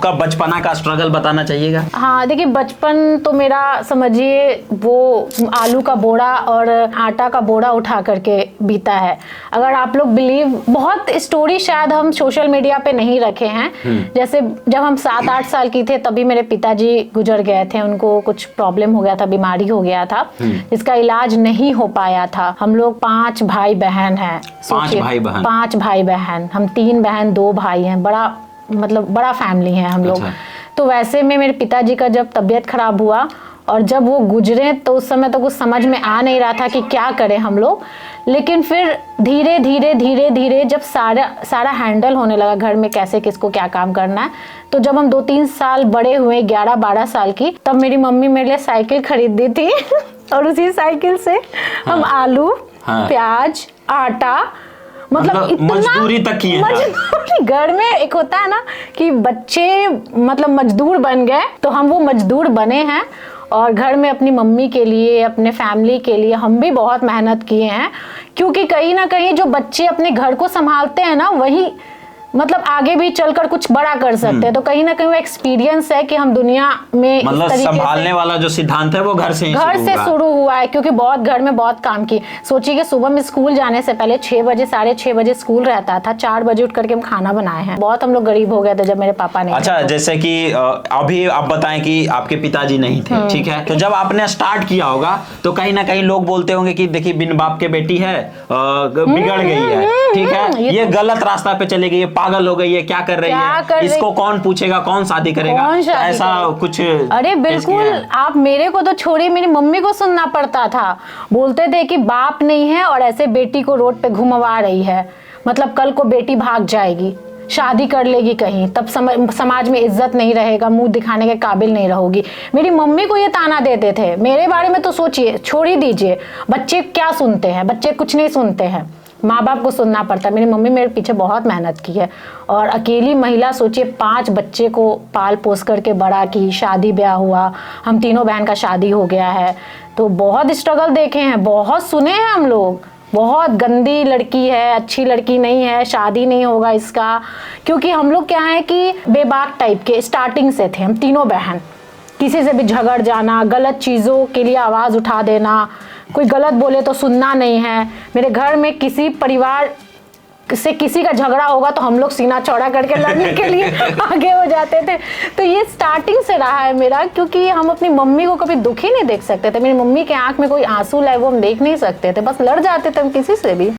का बचपना का स्ट्रगल बताना चाहिएगा। हाँ देखिए, बचपन तो मेरा समझिए वो आलू का बोरा और आटा का बोरा उठा करके बीता है। अगर आप लोग बिलीव, बहुत स्टोरी शायद हम सोशल मीडिया पे नहीं रखे हैं। जैसे जब हम 7-8 साल की थे तभी मेरे पिताजी गुजर गए थे, उनको कुछ प्रॉब्लम हो गया था, बीमारी हो गया था जिसका इलाज नहीं हो पाया था। हम लोग 5 भाई बहन हैं। 5 भाई बहन? 5 भाई बहन, हम 3 बहन 2 भाई हैं। बड़ा फैमिली है हम लोग। अच्छा। तो वैसे में मेरे पिताजी का जब तबीयत खराब हुआ और जब वो गुजरे तो उस समय तो कुछ समझ में आ नहीं रहा था कि क्या करें हम लोग। लेकिन फिर धीरे धीरे जब सारा हैंडल होने लगा घर में, कैसे किसको क्या काम करना है, तो जब हम 2-3 साल बड़े हुए, 11-12 साल की, तब मेरी मम्मी मेरे लिए साइकिल खरीद दी थी और उसी साइकिल से हम आलू, प्याज, आटा, मतलब इतना मजदूरी तक की है। मजदूरी, घर में एक होता है ना कि बच्चे मतलब मजदूर बन गए, तो हम वो मजदूर बने हैं। और घर में अपनी मम्मी के लिए, अपने फैमिली के लिए हम भी बहुत मेहनत किए हैं, क्योंकि कहीं ना कहीं जो बच्चे अपने घर को संभालते हैं ना, वही मतलब आगे भी चलकर कुछ बड़ा कर सकते हैं। तो कहीं ना कहीं वो एक्सपीरियंस है कि हम दुनिया में मतलब संभालने वाला जो सिद्धांत है वो घर से शुरू हुआ है। क्योंकि बहुत घर में बहुत काम की, सोचिए कि सुबह में स्कूल जाने से पहले 6 बजे 6:30 बजे स्कूल रहता था, 4 बजे उठ करके हम खाना बनाए हैं। बहुत हम लोग गरीब हो गए थे जब मेरे पापा ने। अच्छा, जैसे कि अभी आप बताएं कि आपके पिताजी नहीं थे, ठीक है, तो जब आपने स्टार्ट किया होगा तो कहीं ना कहीं लोग बोलते होंगे कि देखिए बिन बाप के बेटी है, बिगड़ गई है, ठीक है, ये गलत रास्ता पे चली गई है, पागल हो गई है, क्या कर रही है, इसको कौन पूछेगा, कौन शादी करेगा, ऐसा कुछ। अरे बिल्कुल, आप मेरे को तो छोड़िए, मेरी मम्मी को सुनना पड़ता था। बोलते थे कि बाप नहीं है और ऐसे बेटी को रोड पे घुमवा रही है, मतलब कल को बेटी भाग जाएगी, शादी कर लेगी कहीं, तब समाज में इज्जत नहीं रहेगा, मुंह दिखाने के काबिल नहीं रहोगी। मेरी मम्मी को ये ताना देते थे। मेरे बारे में तो सोचिए, छोड़ ही दीजिए, बच्चे क्या सुनते हैं, बच्चे कुछ नहीं सुनते हैं, माँ बाप को सुनना पड़ता है। मेरी मम्मी मेरे पीछे बहुत मेहनत की है और अकेली महिला, सोचिए 5 बच्चे को पाल पोस करके बड़ा की, शादी ब्याह हुआ, हम तीनों बहन का शादी हो गया है। तो बहुत स्ट्रगल देखे हैं, बहुत सुने हैं हम लोग, बहुत गंदी लड़की है, अच्छी लड़की नहीं है, शादी नहीं होगा इसका। क्योंकि हम लोग क्या है कि बेबाक टाइप के स्टार्टिंग से थे हम तीनों बहन। किसी से भी झगड़ जाना, गलत चीज़ों के लिए आवाज़ उठा देना, कोई गलत बोले तो सुनना नहीं है। मेरे घर में किसी परिवार से किसी का झगड़ा होगा तो हम लोग सीना चौड़ा करके लड़ने के लिए आगे हो जाते थे। तो ये स्टार्टिंग से रहा है मेरा, क्योंकि हम अपनी मम्मी को कभी दुखी नहीं देख सकते थे। मेरी मम्मी के आंख में कोई आंसू लाए वो हम देख नहीं सकते थे, बस लड़ जाते थे हम किसी से भी।